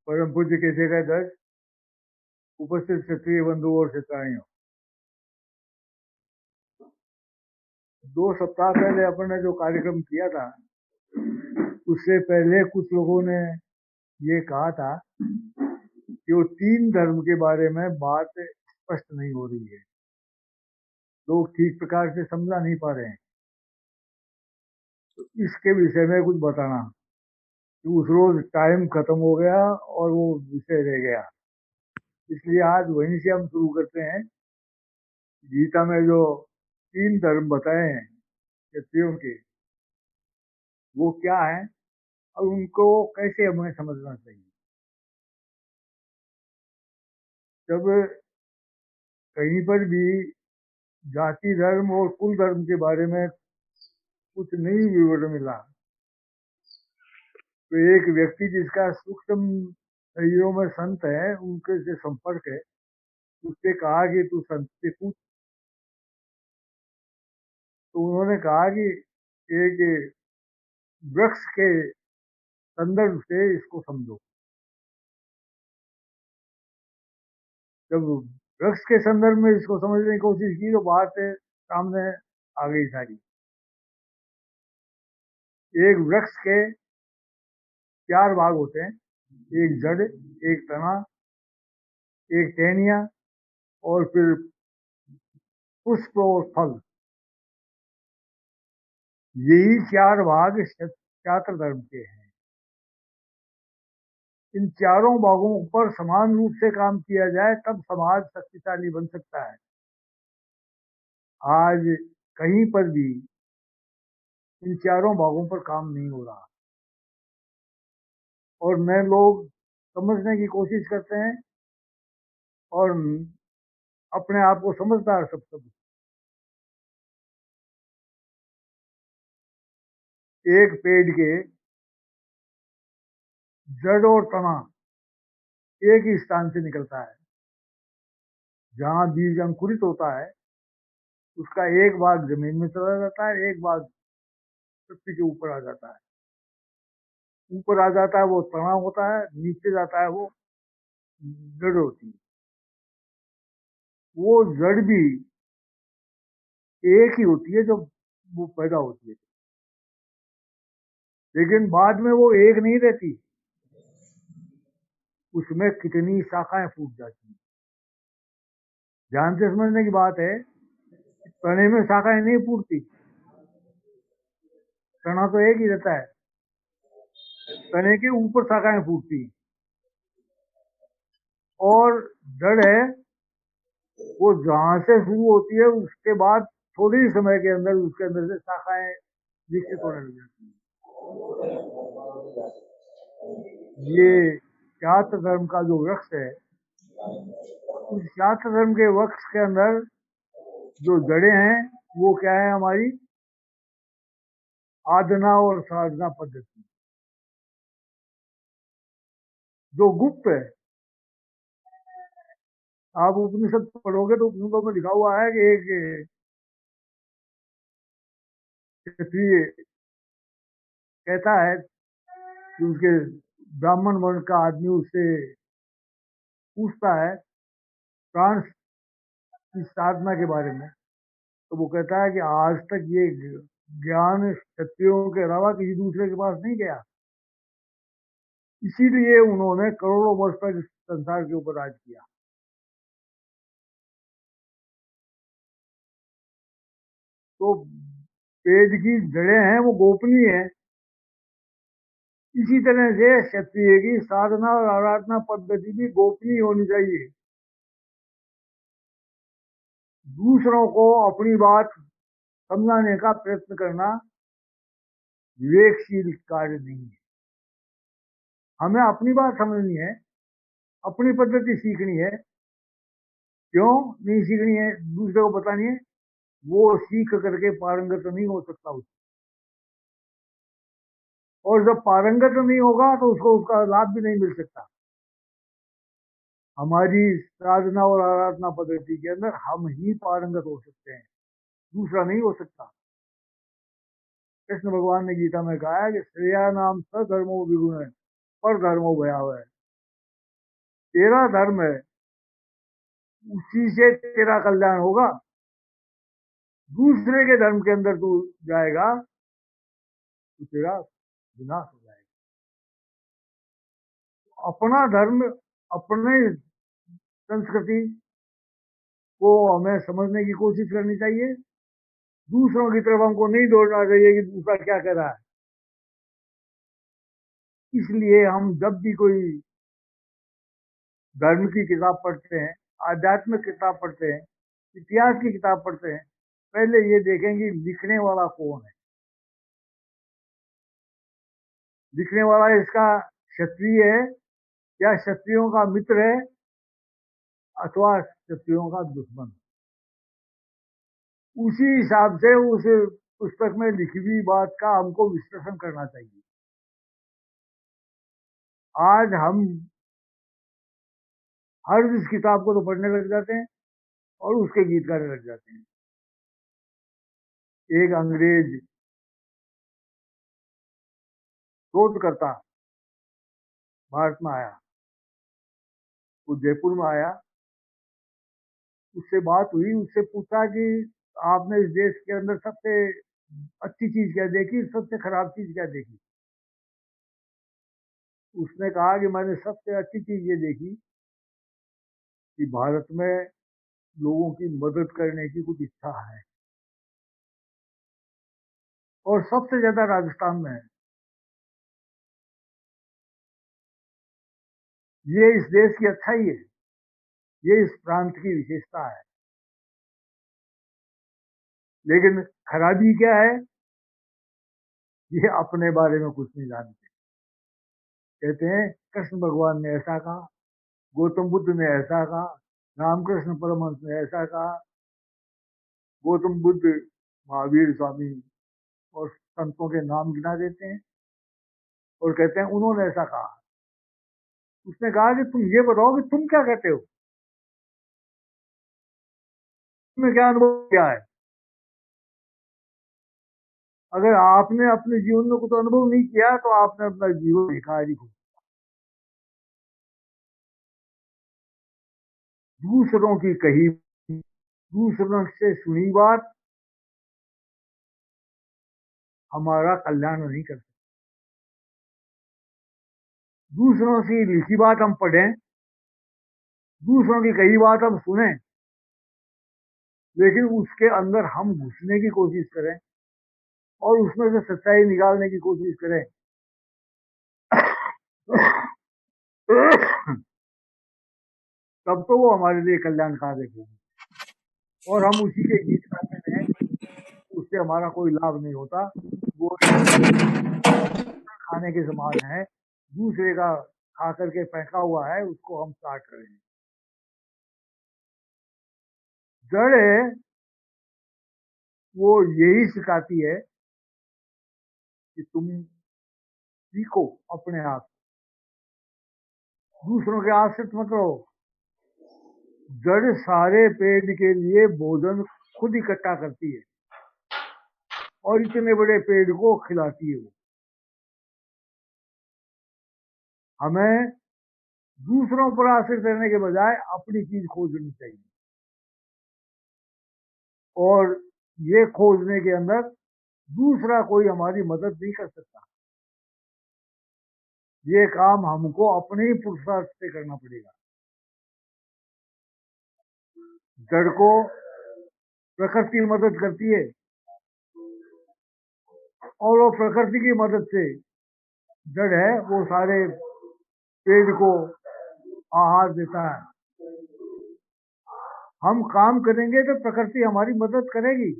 परम पूज्य कैसे का दर्श उपस्थित क्षत्रिय बंधु और क्षत्राणियों, 2 सप्ताह पहले अपन ने जो कार्यक्रम किया था उससे पहले कुछ लोगों ने ये कहा था कि वो 3 धर्म के बारे में बात स्पष्ट नहीं हो रही है, लोग ठीक प्रकार से समझा नहीं पा रहे हैं। तो इसके विषय में कुछ बताना कि उस रोज टाइम खत्म हो गया और वो विषय रह गया, इसलिए आज वहीं से हम शुरू करते हैं। गीता में जो 3 धर्म बताए हैं क्षत्रियों के, वो क्या है और उनको कैसे हमें समझना चाहिए। जब कहीं पर भी जाति धर्म और कुल धर्म के बारे में कुछ नई विवरण मिला तो एक व्यक्ति जिसका सूक्ष्म शरीरों में संत है, उनके से संपर्क है, उससे कहा कि तू संत से पूछ। तो उन्होंने कहा कि एक वृक्ष के संदर्भ से इसको समझो। जब वृक्ष के संदर्भ में इसको समझने की कोशिश की तो बात सामने आ गई सारी। एक वृक्ष के 4 भाग होते हैं, एक जड़, एक तना, एक टहनियाँ और फिर पुष्प और फल। यही 4 भाग क्षात्र धर्म के हैं। इन चारों भागों पर समान रूप से काम किया जाए तब समाज शक्तिशाली बन सकता है। आज कहीं पर भी इन चारों भागों पर काम नहीं हो रहा और मैं लोग समझने की कोशिश करते हैं और अपने आप को समझदार सब एक पेड़ के जड़ और तना एक ही स्थान से निकलता है। जहां बीज अंकुरित होता है उसका एक भाग जमीन में चला जाता है, एक भाग पृथ्वी के ऊपर आ जाता है। ऊपर आ जाता है वो तना होता है, नीचे जाता है वो जड़ होती है। वो जड़ भी एक ही होती है जब वो पैदा होती है, लेकिन बाद में वो एक नहीं रहती, उसमें कितनी शाखाएं फूट जाती हैं। ध्यान से समझने की बात है, तने में शाखाएं नहीं फूटती, तना तो एक ही रहता है, तने के ऊपर शाखाएं फूटती हैं। और जड़ है वो जहां से शुरू होती है उसके बाद थोड़े ही समय के अंदर उसके अंदर से शाखाएं विकसित होने लग जाती हैं। ये छात्र धर्म का जो वृक्ष है, उस छात्र धर्म के वृक्ष के अंदर जो जड़ें हैं वो क्या है, हमारी आधना और साधना पद्धति जो गुप्त है। आप उपनिषद पढ़ोगे तो उपनिषदों में लिखा हुआ है कि एक क्षत्रिय कहता है कि उसके ब्राह्मण वर्ण का आदमी उससे पूछता है प्राण की साधना के बारे में, तो वो कहता है कि आज तक ये ज्ञान क्षत्रियों के अलावा किसी दूसरे के पास नहीं गया, इसीलिए उन्होंने करोड़ों वर्ष तक इस संसार के ऊपर राज किया। तो पेड़ की जड़ें हैं वो गोपनीय है, इसी तरह से क्षत्रिय की साधना और आराधना पद्धति भी गोपनीय होनी चाहिए। दूसरों को अपनी बात समझाने का प्रयत्न करना विवेकशील कार्य नहीं है। हमें अपनी बात समझनी है, अपनी पद्धति सीखनी है। क्यों नहीं सीखनी है, दूसरे को बतानी है, वो सीख करके पारंगत नहीं हो सकता उसको। और जब पारंगत नहीं होगा तो उसको उसका लाभ भी नहीं मिल सकता। हमारी साधना और आराधना पद्धति के अंदर हम ही पारंगत हो सकते हैं, दूसरा नहीं हो सकता। कृष्ण भगवान ने गीता में कहा है कि श्रेया नाम सधर्मो विगुण पर धर्मो भयावह है। तेरा धर्म है, उसी से तेरा कल्याण होगा। दूसरे के धर्म के अंदर तू जाएगा तो तेरा विनाश हो जाएगा। अपना धर्म, अपने संस्कृति को हमें समझने की कोशिश करनी चाहिए। दूसरों की तरफ हमको नहीं दौड़ना चाहिए कि दूसरा क्या कह रहा है। इसलिए हम जब भी कोई धर्म की किताब पढ़ते हैं, आध्यात्मिक किताब पढ़ते हैं, इतिहास की किताब पढ़ते हैं, पहले ये देखेंगे लिखने वाला कौन है। लिखने वाला इसका क्षत्रिय है या क्षत्रियों का मित्र है अथवा क्षत्रियों का दुश्मन। उसी हिसाब से उस पुस्तक में लिखी हुई बात का हमको विश्लेषण करना चाहिए। आज हम हर इस किताब को तो पढ़ने लग जाते हैं और उसके गीत गाने लग जाते हैं। एक अंग्रेज शोधकर्ता भारत में आया, वो जयपुर में आया, उससे बात हुई, उससे पूछा कि आपने इस देश के अंदर सबसे अच्छी चीज क्या देखी, सबसे खराब चीज क्या देखी। उसने कहा कि मैंने सबसे अच्छी चीज ये देखी कि भारत में लोगों की मदद करने की कुछ इच्छा है, और सबसे ज्यादा राजस्थान में है। ये इस देश की अच्छाई है, ये इस प्रांत की विशेषता है। लेकिन खराबी क्या है, ये अपने बारे में कुछ नहीं जानते। कहते हैं कृष्ण भगवान ने ऐसा कहा, गौतम बुद्ध ने ऐसा कहा, रामकृष्ण परमहंस ने ऐसा कहा, गौतम बुद्ध, महावीर स्वामी और संतों के नाम गिना देते हैं और कहते हैं उन्होंने ऐसा कहा। उसने कहा कि तुम ये बताओ कि तुम क्या कहते हो, तुम्हें क्या अनुभव किया है। अगर आपने अपने जीवन में कुछ अनुभव नहीं किया तो आपने अपना जीवन भिखारी को। दूसरों की कही, दूसरों से सुनी बात हमारा कल्याण नहीं कर सकती। दूसरों से लिखी बात हम पढ़ें, दूसरों की कही बात हम सुने, लेकिन उसके अंदर हम घुसने की कोशिश करें और उसमें से सच्चाई निकालने की कोशिश करें तब तो वो हमारे लिए कल्याणकारी होगी। और हम उसी के गीत गाते हैं, उससे हमारा कोई लाभ नहीं होता। वो खाने के समान है, दूसरे का खा करके फेंका हुआ है, उसको हम काट रहे हैं। जड़ है वो यही सिखाती है कि तुम सीखो अपने आप, दूसरों के आश्रित मत रहो। जड़ सारे पेड़ के लिए भोजन खुद इकट्ठा करती है और इतने बड़े पेड़ को खिलाती है वो। हमें दूसरों पर आश्रित रहने के बजाय अपनी चीज खोजनी चाहिए, और ये खोजने के अंदर दूसरा कोई हमारी मदद नहीं कर सकता। ये काम हमको अपने ही पुरुषार्थ से करना पड़ेगा। जड़ को प्रकृति मदद करती है और वो प्रकृति की मदद से जड़ है वो सारे पेड़ को आहार देता है। हम काम करेंगे तो प्रकृति हमारी मदद करेगी,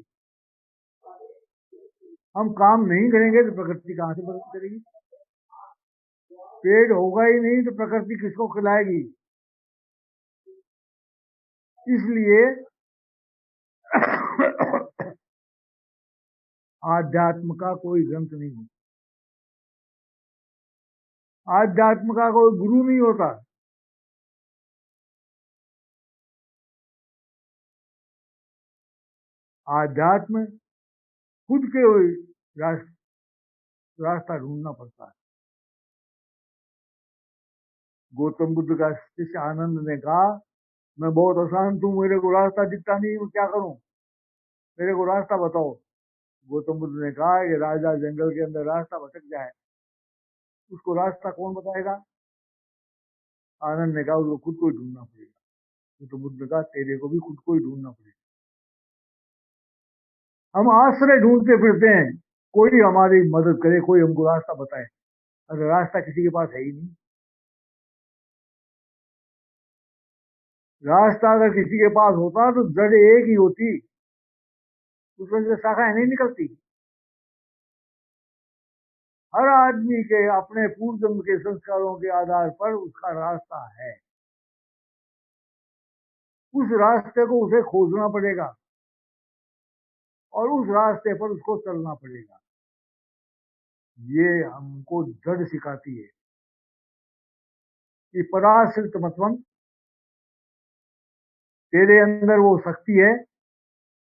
हम काम नहीं करेंगे तो प्रकृति कहां से मदद करेगी। पेड़ होगा ही नहीं तो प्रकृति किसको खिलाएगी। इसलिए आध्यात्म का कोई ग्रंथ नहीं होता, आध्यात्म का कोई गुरु नहीं होता। आध्यात्म खुद के रास्ता ढूंढना पड़ता है। गौतम बुद्ध का शिष्य आनंद ने कहा, मैं बहुत अशांत हूँ, मेरे को रास्ता दिखता नहीं, मैं क्या करूं, मेरे को रास्ता बताओ। गौतम बुद्ध ने कहा कि राजा जंगल के अंदर रास्ता भटक जाए, उसको रास्ता कौन बताएगा। आनंद ने कहा, उसको खुद को ही ढूंढना पड़ेगा। गौतम बुद्ध ने कहा, तेरे को भी खुद को ही ढूंढना पड़ेगा। हम आश्रय ढूंढते फिरते हैं, कोई हमारी मदद करे, कोई हमको रास्ता बताए, अगर रास्ता किसी के पास है ही नहीं। रास्ता अगर किसी के पास होता तो जड़ एक ही होती, उसमें से शाखाएं नहीं निकलती। हर आदमी के अपने पूर्व जन्म के संस्कारों के आधार पर उसका रास्ता है, उस रास्ते को उसे खोजना पड़ेगा और उस रास्ते पर उसको चलना पड़ेगा। ये हमको जड़ सिखाती है कि पराश्रित मतवम, तेरे अंदर वो शक्ति है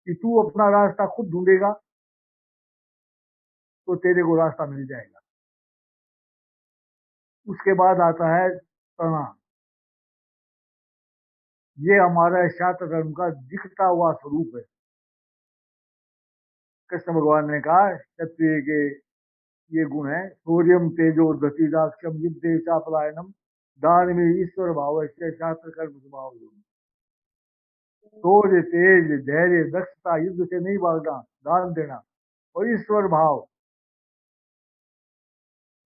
कि तू अपना रास्ता खुद ढूंढेगा तो तेरे को रास्ता मिल जाएगा। उसके बाद आता है तना। ये हमारा शास्त्र धर्म का दिखता हुआ स्वरूप है। कृष्ण भगवान ने कहा क्षत्रिय के ये गुण है, सूर्यम तेजो दतिदाक्षम युद्धे चापलायनम दान में ईश्वर भाव शास्त्र कर्म स्वभाव। सूर्य, तेज, धैर्य, दक्षता, युद्ध से नहीं भागना, दान देना और ईश्वर भाव,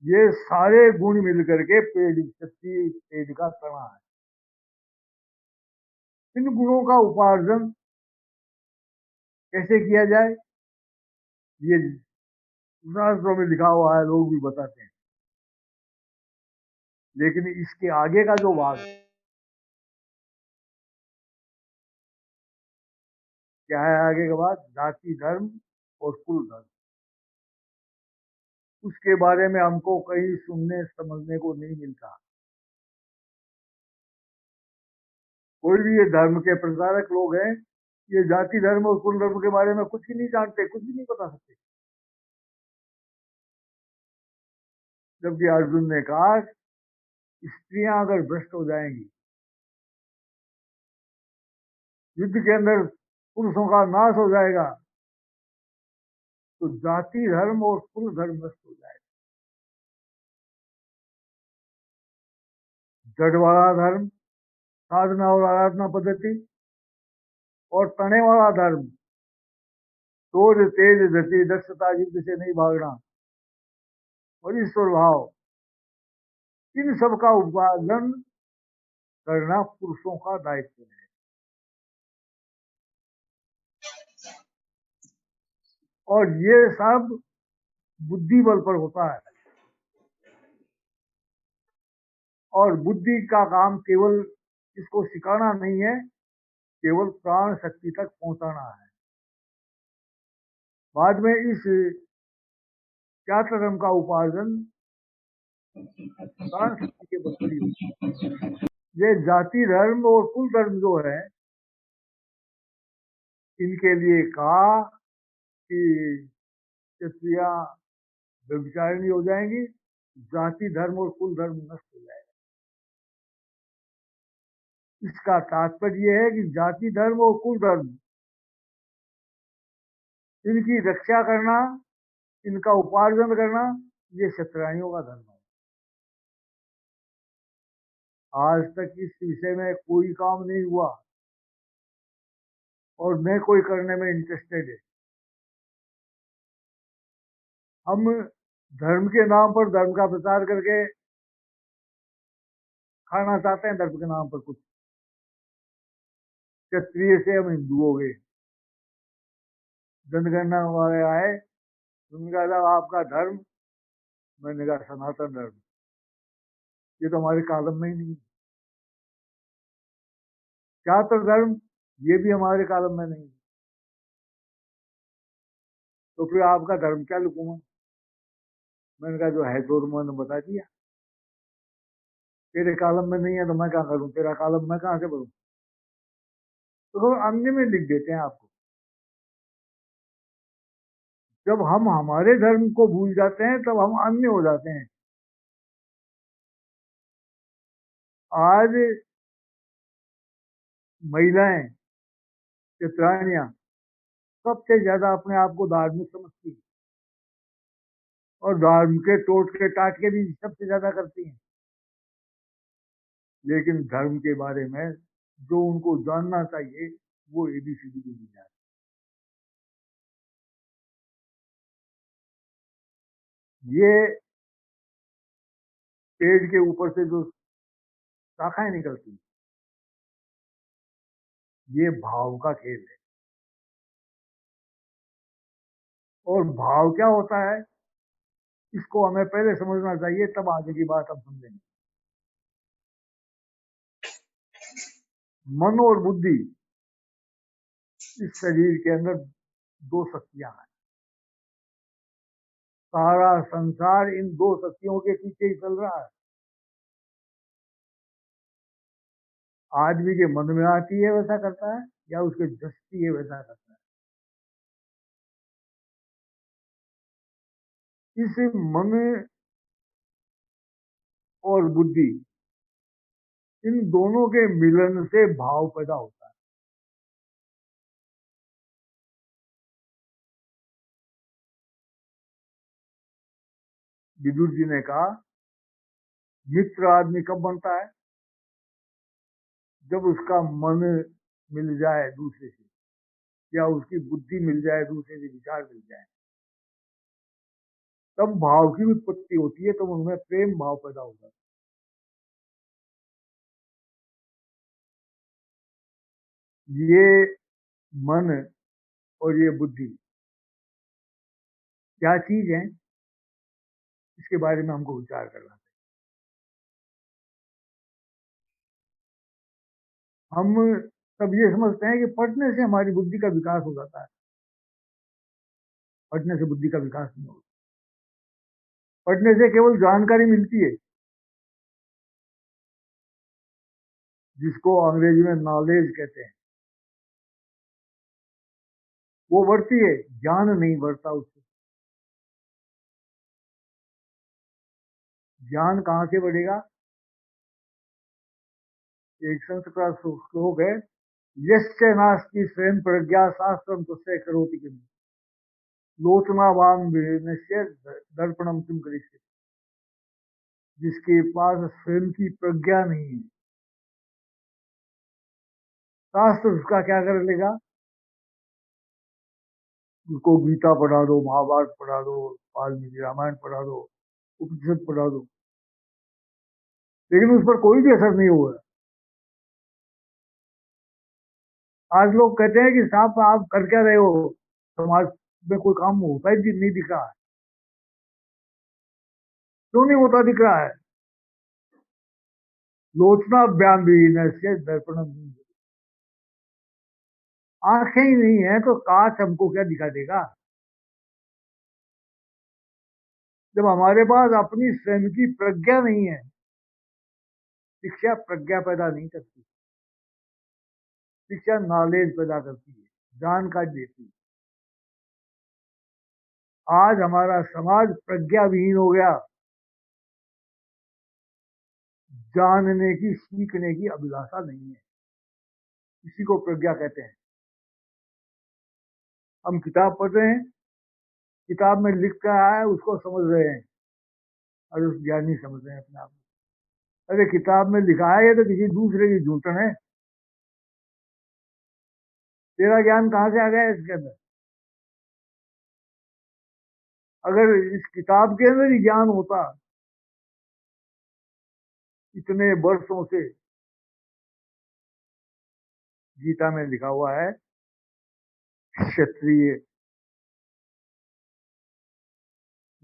ये सारे गुण मिलकर के पेड़ क्षत्रिय पेड़ का तना है। इन गुणों का उपार्जन कैसे किया जाए, ये शास्त्रों में लिखा हुआ है, लोग भी बताते हैं। लेकिन इसके आगे का जो भाग क्या है, आगे के बाद जाति धर्म और कुल धर्म, उसके बारे में हमको कहीं सुनने समझने को नहीं मिलता। कोई भी ये धर्म के प्रचारक लोग हैं, ये जाति धर्म और कुल धर्म के बारे में कुछ ही नहीं जानते, कुछ भी नहीं बता सकते। जबकि अर्जुन ने कहा, स्त्रियां अगर भ्रष्ट हो जाएंगी, युद्ध के अंदर पुरुषों का नाश हो जाएगा, तो जाति धर्म और कुल धर्म नष्ट हो जाएगा। जड़ वाला धर्म, साधना और आराधना पद्धति, और तने वाला धर्म, शौर्य, तेज, धृति, दक्षता, युद्ध से नहीं भागना और ईश्वर भाव, इन सब का उपार्जन करना पुरुषों का दायित्व है। और ये सब बुद्धि बल पर होता है। और बुद्धि का काम केवल इसको सिखाना नहीं है, केवल प्राण शक्ति तक पहुंचाना है। बाद में इस चातुर्म का उपार्जन प्राण शक्ति के बल पर ही होता है। ये जाति धर्म और कुल धर्म जो है, इनके लिए कहा कि क्षत्रिया व्यभिचारिणी हो जाएंगी, जाति धर्म और कुल धर्म नष्ट हो जाएगा। इसका तात्पर्य यह है कि जाति धर्म और कुल धर्म, इनकी रक्षा करना, इनका उपार्जन करना, ये क्षत्रियों का धर्म है। आज तक इस विषय में कोई काम नहीं हुआ और न कोई करने में इंटरेस्टेड है। हम धर्म के नाम पर धर्म का प्रचार करके खाना चाहते हैं, धर्म के नाम पर कुछ। क्षत्रिय से हम हिंदू हो गए, जनगणना वाले आए, उन्होंने कहा आपका धर्म, मैंने कहा सनातन धर्म, ये तो हमारे कालम में ही नहीं। चातुर धर्म, ये भी हमारे कालम में नहीं। तो फिर आपका धर्म क्या लिखूंगा। मैंने कहा जो है तो मैंने बता दिया, तेरे कालम में नहीं है तो मैं क्या करूं, तेरा कालम मैं कहां से भरूं। तो अन्य में लिख देते हैं आपको। जब हम हमारे धर्म को भूल जाते हैं तब हम अन्य हो जाते हैं। आज महिलाएं, चित्राणियां सबसे ज्यादा अपने आप को धार्मिक समझती है, और धर्म के टोटके टाटके भी सबसे ज्यादा करती हैं। लेकिन धर्म के बारे में जो उनको जानना चाहिए वो एबीसीडी भी नहीं जानते। ये पेड़ के ऊपर से जो शाखाएं निकलती, ये भाव का खेल है। और भाव क्या होता है इसको हमें पहले समझना चाहिए, तब आगे की बात हम समझेंगे। मन और बुद्धि, इस शरीर के अंदर दो शक्तियां हैं। सारा संसार इन दो शक्तियों के पीछे ही चल रहा है। आदमी के मन में आती है वैसा करता है, या उसके दृष्टि है वैसा करता है। इस मन और बुद्धि, इन दोनों के मिलन से भाव पैदा होता है। विदुर जी ने कहा, मित्र आदमी कब बनता है? जब उसका मन मिल जाए दूसरे से, या उसकी बुद्धि मिल जाए दूसरे से, विचार मिल जाए, तब भाव की उत्पत्ति होती है, तब उनमें प्रेम भाव पैदा होता है। ये मन और ये बुद्धि क्या चीज है, इसके बारे में हमको विचार करना चाहिए। हम सब ये समझते हैं कि पढ़ने से हमारी बुद्धि का विकास हो जाता है। पढ़ने से बुद्धि का विकास नहीं होता। पढ़ने से केवल जानकारी मिलती है, जिसको अंग्रेजी में नॉलेज कहते हैं, वो बढ़ती है, ज्ञान नहीं बढ़ता उससे। ज्ञान कहाँ से बढ़ेगा? एक संस्कृत का श्लोक है, यस्य नास्ति स्वयं प्रज्ञा शास्त्रम तस्य करोति किम, लोचनावान विनश्य दर्पणम किम करिष्यति। जिसके पास स्वयं की प्रज्ञा नहीं है, शास्त्र उसका क्या कर लेगा? उसको गीता पढ़ा दो, महाभारत पढ़ा दो, वाल्मीकि रामायण पढ़ा दो, उपनिषद पढ़ा दो, लेकिन उस पर कोई भी असर नहीं हुआ। आज लोग कहते हैं कि साहब आप कर क्या रहे हो, समाज में कोई काम होता ही नहीं दिख रहा है। क्यों नहीं होता दिख रहा है? लोचना व्याम भी से दर्पण, आंखें ही नहीं है तो कांच हमको क्या दिखा देगा? जब हमारे पास अपनी स्वयं की प्रज्ञा नहीं है, शिक्षा प्रज्ञा पैदा नहीं करती, शिक्षा नॉलेज पैदा करती है, जानकारी देती है। आज हमारा समाज प्रज्ञा विहीन हो गया, जानने की, सीखने की अभिलाषा नहीं है, इसी को प्रज्ञा कहते हैं। हम किताब पढ़ रहे हैं, किताब में लिख कर आया है उसको समझ रहे हैं, और उस ज्ञानी समझ रहे हैं अपने आप को। अरे किताब में लिखा है, ये तो किसी दूसरे की झूठन है। तेरा ज्ञान कहाँ से आ गया इसके अंदर? अगर इस किताब के अंदर ही ज्ञान होता, इतने वर्षों से गीता में लिखा हुआ है, क्षत्रिय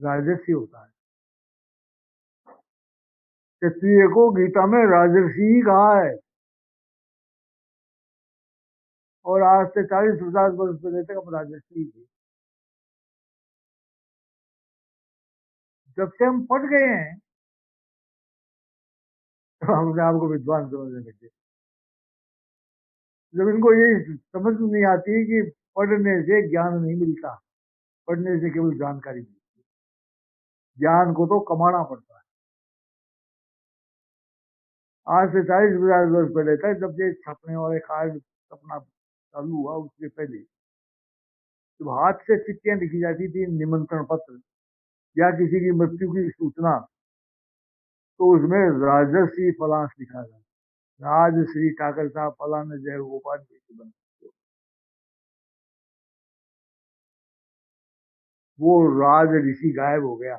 राजर्षि होता है। क्षत्रिय को गीता में राजर्षि ही कहा है, और आज से 40-50 वर्ष पहले तक हम राजर्षि ही थे। जब से हम पढ़ गए हैं तो हम अपने आपको विद्वान समझने लगे। जब इनको ये समझ नहीं आती कि पढ़ने से ज्ञान नहीं मिलता, पढ़ने से केवल जानकारी मिलती है, ज्ञान को तो कमाना पड़ता है। आज से 40-50 वर्ष पहले था, जब ये छपने वाले कार्य छपना चालू हुआ, उसके पहले जब हाथ से चिट्ठियां लिखी जाती थी, निमंत्रण पत्र या किसी की मृत्यु की सूचना, तो उसमें राजश्री फलांस लिखा था, राजश्री ठाकर साहब फलाने जय गोपाल जी की बन। वो राज ऋषि गायब हो गया।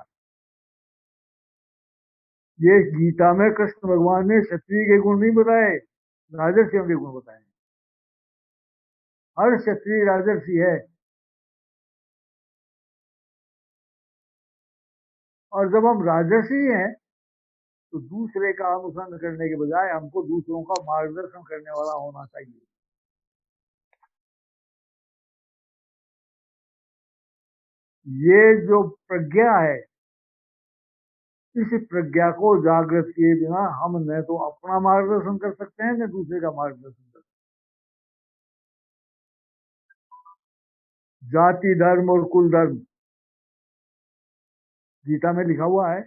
ये गीता में कृष्ण भगवान ने क्षत्रिय के गुण नहीं बताए, राजर्षियों के गुण बताए। हर क्षत्रिय राजर्षि है। और जब हम राजर्षि हैं, तो दूसरे का अनुसरण करने के बजाय हमको दूसरों का मार्गदर्शन करने वाला होना चाहिए। ये जो प्रज्ञा है, इस प्रज्ञा को जागृत किए बिना हम न तो अपना मार्गदर्शन कर सकते हैं, न दूसरे का मार्गदर्शन कर सकते हैं। जाति धर्म और कुल धर्म गीता में लिखा हुआ है।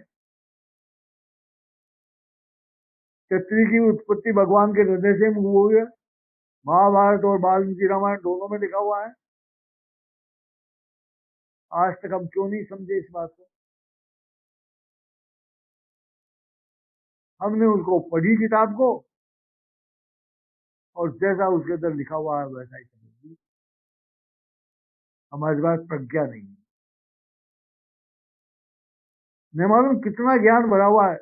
क्षत्रिय की उत्पत्ति भगवान के हृदय से हुई है। महाभारत और वाल्मीकि रामायण दोनों में लिखा हुआ है। आज तक हम क्यों नहीं समझे इस बात को? हमने उसको पढ़ी किताब को, और जैसा उसके अंदर लिखा हुआ है वैसा ही समझ लिया। हमारे पास प्रज्ञा नहीं है। न मालूम कितना ज्ञान भरा हुआ है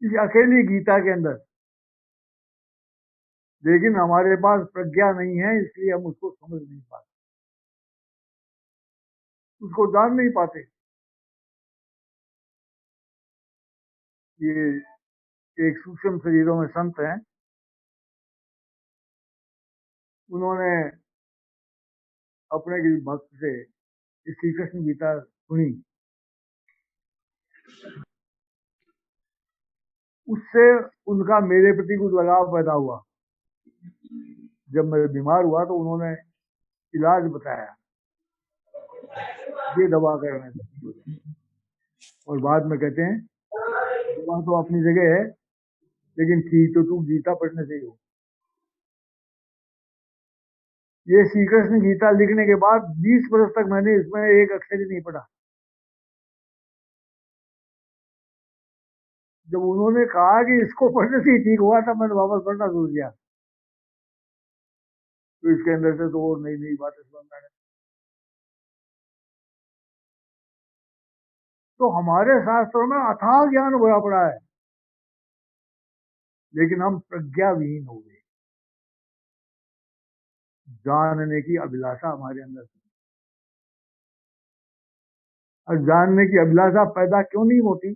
इस अकेली गीता के अंदर, लेकिन हमारे पास प्रज्ञा नहीं है, इसलिए हम उसको समझ नहीं पाते, उसको जान नहीं पाते। ये एक सूक्ष्म शरीरों में संत हैं, उन्होंने अपने किसी भक्त से श्री कृष्ण गीता सुनी। उससे उनका मेरे प्रति कुछ लगाव पैदा हुआ। जब मैं बीमार हुआ तो उन्होंने इलाज बताया, ये दवा करना चाहिए। और बाद में कहते हैं, दवा तो अपनी जगह है, लेकिन ठीक तो तू गीता पढ़ने से ही हो। ये श्री कृष्ण गीता लिखने के बाद 20 वर्ष तक मैंने इसमें एक अक्षर ही नहीं पढ़ा। जब उन्होंने कहा कि इसको पढ़ने से ही ठीक हुआ, तब मैंने वापस पढ़ना शुरू किया। तो इसके अंदर से तो और नई नई बातें समझ आने। तो हमारे शास्त्रों में अथाह ज्ञान भरा पड़ा है, लेकिन हम प्रज्ञा विहीन हो गए। जानने की अभिलाषा हमारे अंदर थी। और जानने की अभिलाषा पैदा क्यों नहीं होती?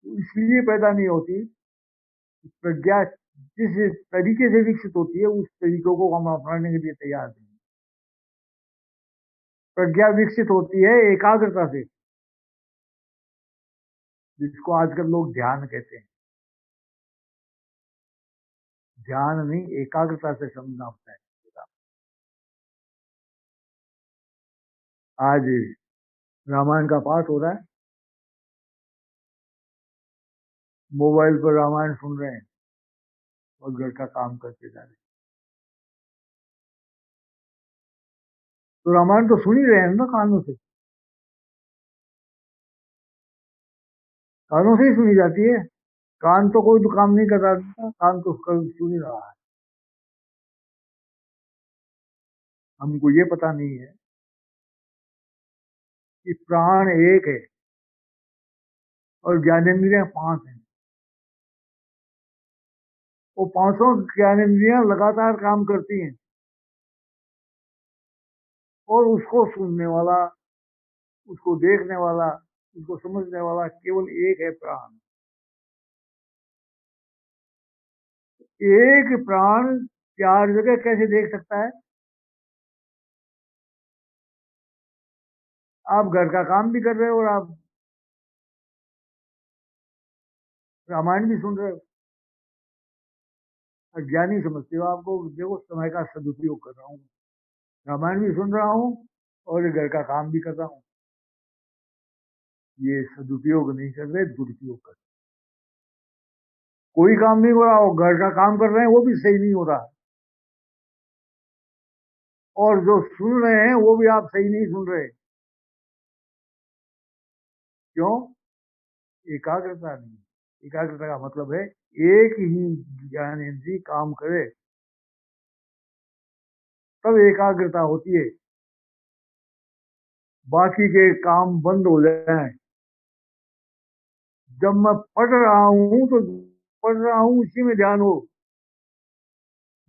तो इसलिए पैदा नहीं होती, प्रज्ञा जिस तरीके से विकसित होती है, उस तरीकों को हम अपनाने के लिए तैयार नहीं। प्रज्ञा विकसित होती है एकाग्रता से, जिसको आजकल लोग ध्यान कहते हैं। ध्यान नहीं, एकाग्रता से समझना होता है। आज रामायण का पाठ हो रहा है, मोबाइल पर रामायण सुन रहे हैं और घर का काम करते जा रहे हैं। तो रामायण तो सुन ही रहे हैं ना कानों से, कानों से ही सुनी जाती है। कान तो कोई तो काम नहीं कर रहा, कान तो सुन ही रहा है। हमको ये पता नहीं है कि प्राण एक है और ज्ञानेंद्रियां 5 हैं। वो पांचों ज्ञानेंद्रियां लगातार काम करती हैं, और उसको सुनने वाला, उसको देखने वाला, उसको समझने वाला केवल एक है, प्राण। एक प्राण 4 जगह कैसे देख सकता है? आप घर का काम भी कर रहे हो और आप रामायण भी सुन रहे हो। अज्ञानी समझते हो आपको, देखो समय का सदुपयोग कर रहा हूँ, रामायण भी सुन रहा हूँ और घर का काम भी कर रहा हूँ। ये सदुपयोग नहीं कर रहे, दुरुपयोग कर रहे। कोई काम नहीं हो रहा, हो घर का काम कर रहे हैं वो भी सही नहीं हो रहा, और जो सुन रहे हैं वो भी आप सही नहीं सुन रहे। क्यों? एकाग्रता नहीं। एकाग्रता का मतलब है एक ही ज्ञानेंद्रिय काम करे तब एकाग्रता होती है। बाकी के काम बंद हो जाए। जब मैं पढ़ रहा हूं तो पढ़ रहा हूं उसी में ध्यान हो,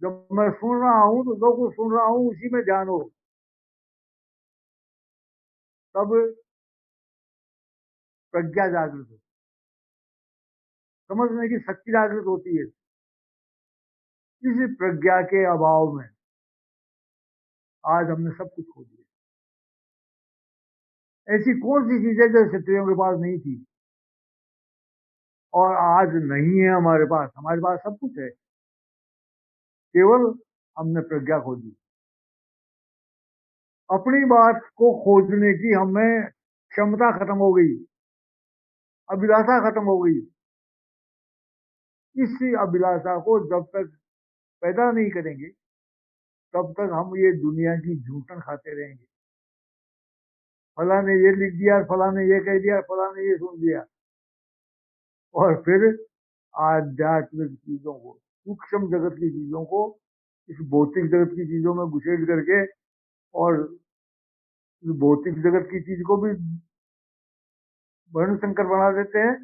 जब मैं सुन रहा हूं तो जो कुछ सुन रहा हूं उसी में ध्यान हो, तब प्रज्ञा जागृत हो, समझने की शक्ति जागृत होती है। इस प्रज्ञा के अभाव में आज हमने सब कुछ खो दिया। ऐसी कौन सी चीज है जो क्षत्रियों के पास नहीं थी और आज नहीं है हमारे पास? हमारे पास सब कुछ है, केवल हमने प्रज्ञा खो दी। अपनी बात को खोजने की हमें क्षमता खत्म हो गई, अभिलाषा खत्म हो गई। इस अभिलाषा को जब तक पैदा नहीं करेंगे तब तक हम ये दुनिया की झूठन खाते रहेंगे। फला ने ये लिख दिया, फला ने ये कह दिया, फला ने ये सुन दिया, और फिर आध्यात्मिक चीजों को, सूक्ष्म जगत की चीजों को इस भौतिक जगत की चीजों में घुसेड़ करके, और इस भौतिक जगत की चीज को भी वर्ण संकर बना देते हैं,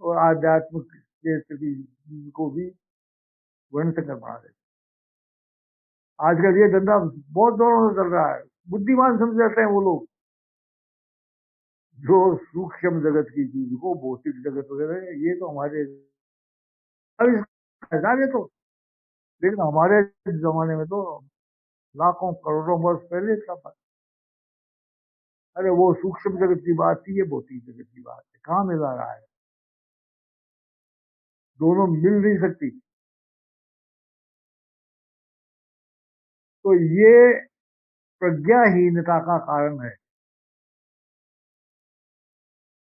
और आध्यात्मिक क्षेत्र की चीज को भी वर्ण संकर बना देते हैं। आजकल ये धंधा बहुत जोरों से चल रहा है। बुद्धिमान समझ जाते हैं वो लोग जो सूक्ष्म जगत की चीज को भौतिक जगत वगैरह, ये तो हमारे ये तो, लेकिन हमारे जमाने में तो लाखों करोड़ों वर्ष पहले था। अरे वो सूक्ष्म जगत की बात थी, ये भौतिक जगत की बात है, कहाँ मिला रहा है? दोनों मिल नहीं सकती। तो ये प्रज्ञाहीनता का कारण है।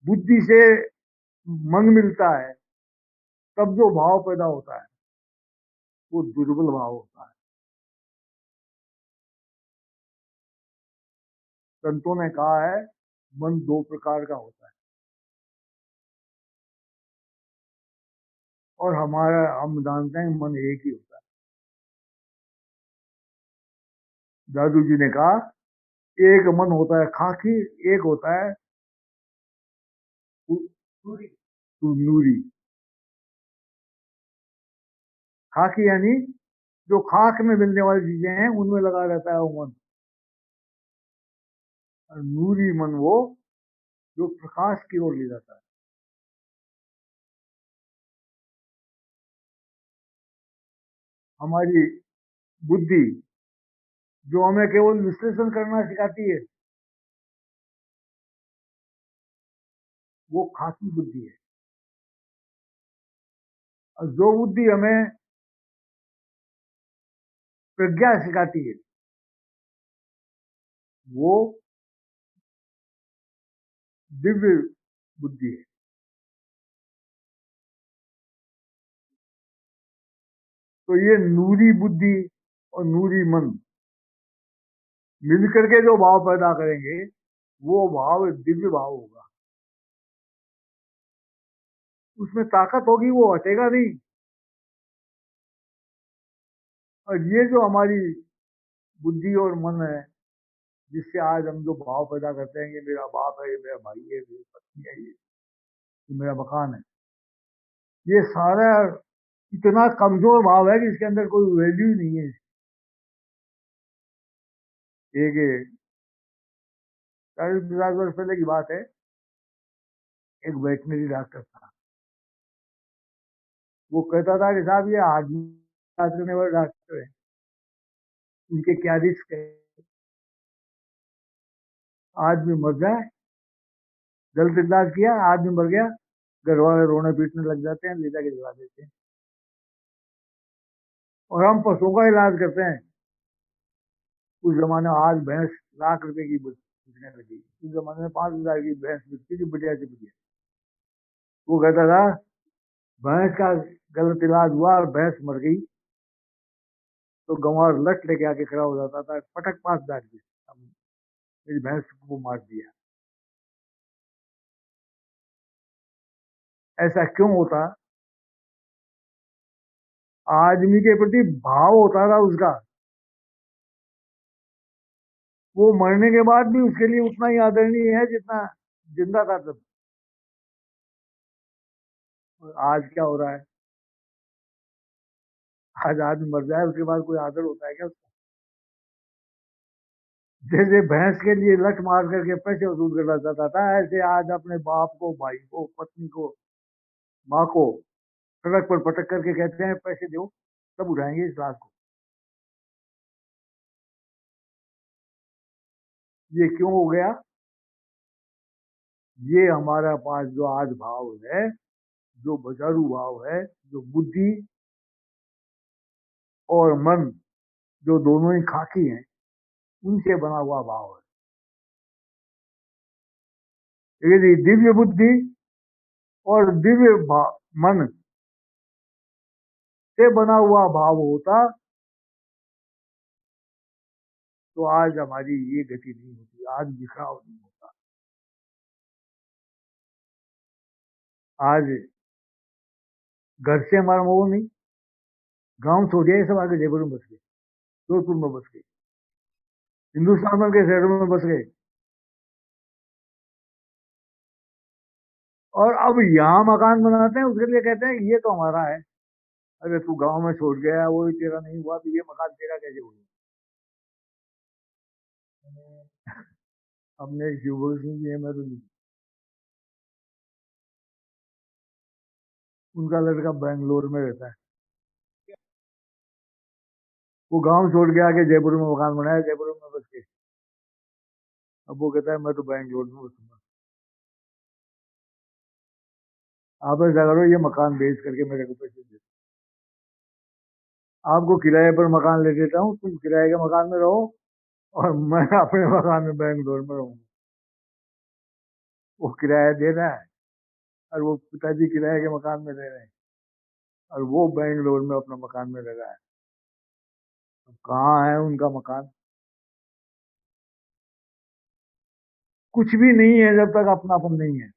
बुद्धि से मन मिलता है तब जो भाव पैदा होता है वो दुर्बल भाव होता है। संतों ने कहा है मन दो प्रकार का होता है, और हमारा हम जानते हैं मन एक ही होता है। दादू जी ने कहा एक मन होता है खाकी, एक होता है नूरी। खाकी यानी जो खाक में मिलने वाली चीजें हैं उनमें लगा रहता है वो मन, और नूरी मन वो जो प्रकाश की ओर ले जाता है। हमारी बुद्धि जो हमें केवल विश्लेषण करना सिखाती है वो खाकी बुद्धि है, और जो बुद्धि हमें प्रज्ञा सिखाती है वो दिव्य बुद्धि है। तो ये नूरी बुद्धि और नूरी मन मिलकर के जो भाव पैदा करेंगे वो भाव दिव्य भाव होगा। उसमें ताकत होगी, वो हटेगा नहीं। और ये जो हमारी बुद्धि और मन है जिससे आज हम जो भाव पैदा करते हैं, ये मेरा बाप है, ये मेरा भाई है, मेरी पत्नी है, ये मेरा मकान है, ये सारा इतना कमजोर भाव है कि इसके अंदर कोई वैल्यू नहीं है। एक 40-50 वर्ष पहले की बात है, एक वेटनरी डॉक्टर था। वो कहता था कि साहब ये आदमी इलाज करने वाले डॉक्टर है, उनके क्या रिस्क है, आदमी मर जाए, गलत इलाज किया, आदमी मर गया, घर वाले रोने पीटने लग जाते हैं, ले जाके जला देते हैं, और हम पशुओं का इलाज करते हैं। उस जमाने में आज भैंस लाख रुपए की पूछने लगी। उस जमाने में 5,000 की भैंस बिकती थी, बढ़िया से बढ़िया। वो कहता था भैंस का गलत इलाज हुआ और भैंस मर गई, तो गंवार लट लेके आके खड़ा हो जाता था, पटक 5,000 की, मेरी भैंस को मार दिया। ऐसा क्यों होता? आदमी के प्रति भाव होता था उसका। वो मरने के बाद भी उसके लिए उतना ही आदरणीय है जितना जिंदा था तब। आज क्या हो रहा है? आज आदमी मर जाए उसके बाद कोई आदर होता है क्या उसका? जैसे भैंस के लिए लठ मार करके पैसे वसूल करना चाहता था, ऐसे आज अपने बाप को, भाई को, पत्नी को, माँ को सड़क पर पटक करके कहते हैं पैसे दो, तब उठाएंगे इस लाश को। ये क्यों हो गया? ये हमारा पास जो आज भाव है, जो बजारू भाव है, जो बुद्धि और मन, जो दोनों ही खाकी हैं, उनसे बना हुआ भाव है। यदि दिव्य बुद्धि और दिव्य मन से बना हुआ भाव होता तो आज हमारी ये गति नहीं होती, आज बिखराव नहीं होता। आज घर से हमारा मोह नहीं, गांव छोड़ दिया, ये सब आगे जयपुर में बस गए, जोधपुर में बस गए, हिंदुस्तान के शहरों में बस गए, और अब यहाँ मकान बनाते हैं, उसके लिए कहते हैं ये तो हमारा है। अरे तू गांव में छोड़ गया, वो ही तेरा नहीं हुआ, तो ये मकान तेरा कैसे हो गया? हमने शिवभोग सिंह जी है, मैं तो नहीं। उनका लड़का बैंगलोर में रहता है, वो गांव छोड़ के आके जयपुर में मकान बनाया, जयपुर में बस के। अब वो कहता है मैं तो बैंगलोर में बसूंगा। आप ऐसा करो, ये मकान बेच करके मेरे को पैसे दे, आपको किराए पर मकान ले देता हूँ, तुम किराए के मकान में रहो और मैं अपने मकान में बैंगलोर में रहूंगा। वो किराया दे रहा है और वो पिताजी किराए के मकान में रह रहे हैं, और वो बैंगलोर में अपना मकान में लगा है। अब कहाँ है उनका मकान? कुछ भी नहीं है जब तक अपनापन नहीं है।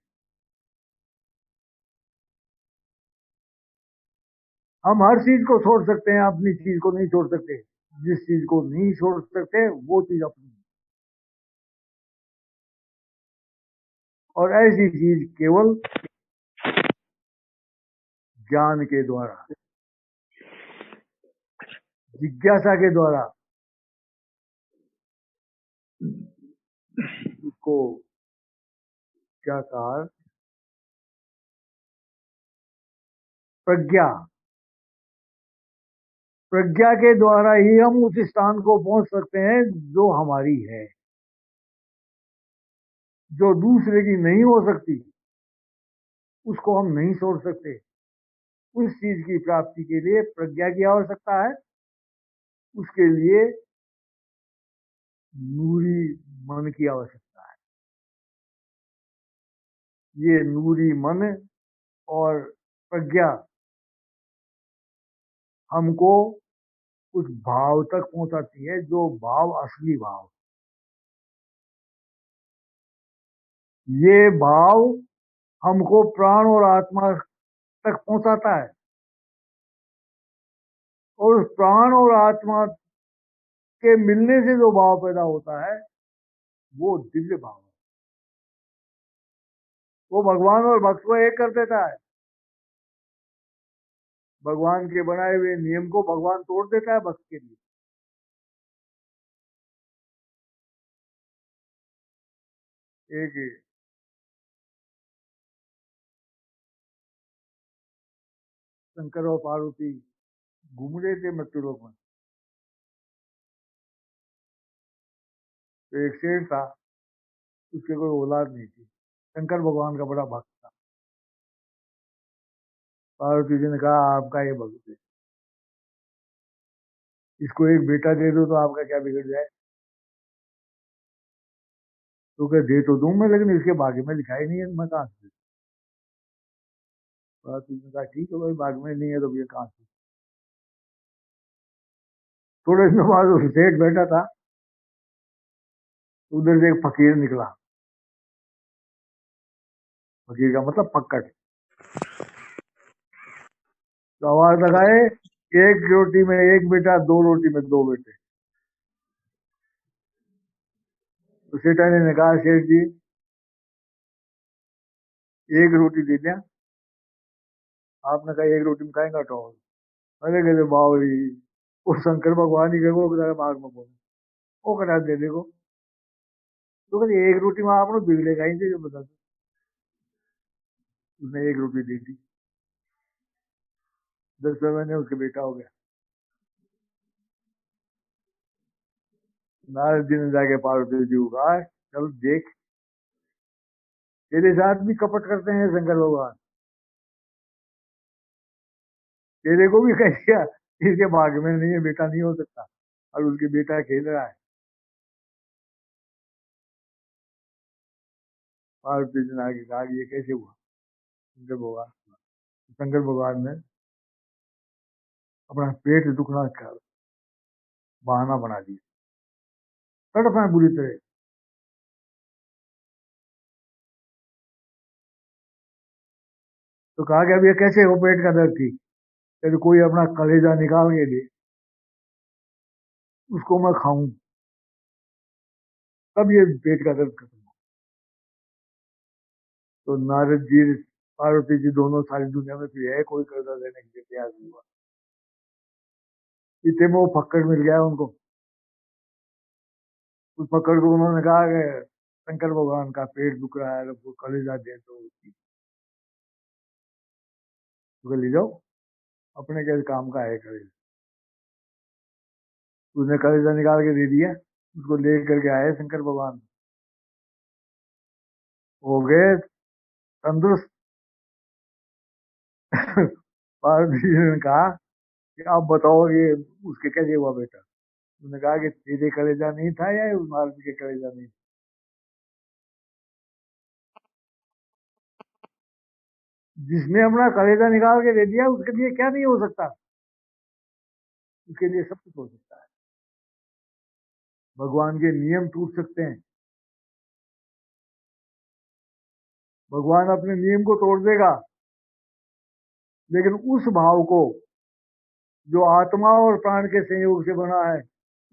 हम हर चीज को छोड़ सकते हैं, अपनी चीज को नहीं छोड़ सकते। जिस चीज को नहीं छोड़ सकते वो चीज अपनी है। और ऐसी चीज केवल ज्ञान के द्वारा, जिज्ञासा के द्वारा उसको क्या कहा, प्रज्ञा, प्रज्ञा के द्वारा ही हम उस स्थान को पहुंच सकते हैं जो हमारी है, जो दूसरे की नहीं हो सकती, उसको हम नहीं छोड़ सकते। उस चीज की प्राप्ति के लिए प्रज्ञा की आवश्यकता है, उसके लिए नूरी मन की आवश्यकता है। ये नूरी मन और प्रज्ञा हमको उस भाव तक पहुंचाती है जो भाव असली भाव। ये भाव हमको प्राण और आत्मा तक पहुंचाता है, और उस प्राण और आत्मा के मिलने से जो भाव पैदा होता है वो दिव्य भाव है। वो भगवान और भक्त को एक कर देता है। भगवान के बनाए हुए नियम को भगवान तोड़ देता है भक्त के लिए। एक शंकर और पार्वती घूम रहे थे मृत्युलोक में, तो एक शेर था, उसके कोई औलाद नहीं थी, शंकर भगवान का बड़ा भक्त था। पार्वती जी ने कहा आपका ये भक्त है, इसको एक बेटा दे दो तो आपका क्या बिगड़ जाए। तो कह दे तो दूं मैं, लेकिन इसके भाग्य में लिखा ही नहीं है, मैं कहाँ से? तुमने कहा ठीक है भाई, भाग्य में नहीं है तो ये कहाँ से? थोड़े दिन बाद उस सेठ बैठा था, उधर से एक फकीर निकला। फकीर का मतलब पक्कड़। तो आवाज लगाए, एक रोटी में एक बेटा, दो रोटी में दो बेटे। तो सेठानी ने कहा, सेठ जी एक रोटी दे दिया। आपने कहा एक रोटी में खाएंगा तो? अरे कहते बावरी, वो शंकर भगवान ही के वो मार्ग में बोले, वो करा दे देखो। तो कहते एक रोटी में आपने बिगड़े खाई थी, जो बता दो। उसने एक रोटी दी थी, 10वें महीने उसके बेटा हो गया। नारद जी ने जाके पार्वती जी को कहा, चल देख, तेरे साथ भी कपट करते हैं शंकर भगवान, तेरे को भी कह दिया इसके भाग्य में नहीं है, बेटा नहीं हो सकता, और उसके बेटा खेल रहा है। पार्वती जी ने आगे कहा कि ये कैसे हुआ? शंकर भगवान ने अपना पेट दुखना का बहाना बना दिया, तड़पना बुरी तरह। तो कहा कि अब ये कैसे हो पेट का दर्द ठीक? यदि कोई अपना कलेजा निकाल के दे, उसको मैं खाऊं, तब ये पेट का दर्द खत्म हो। तो नारद जी, पार्वती जी दोनों सारी दुनिया में फिर है कोई कर्जा देने के लिए तैयार नहीं हुआ। इतने में वो फक्कड़ मिल गया उनको। उस फक्कड़ को उन्होंने कहा कि शंकर भगवान का पेट दुख रहा है, वो कलेजा दे तो ले जाओ, अपने कैसे काम का है कलेजा। उसने कलेजा निकाल के दे दिया, उसको ले करके आए शंकर भगवान, हो गए तंदुरुस्त। पार्वती जी ने कहा कि आप बताओ ये उसके कैसे हुआ बेटा? उसने कहा कि तेरे कलेजा नहीं था या उस नारद के कलेजा नहीं था? जिसने अपना कलेजा निकाल के दे दिया उसके लिए क्या नहीं हो सकता? उसके लिए सब कुछ हो सकता है। भगवान के नियम टूट सकते हैं, भगवान अपने नियम को तोड़ देगा, लेकिन उस भाव को जो आत्मा और प्राण के संयोग से बना है,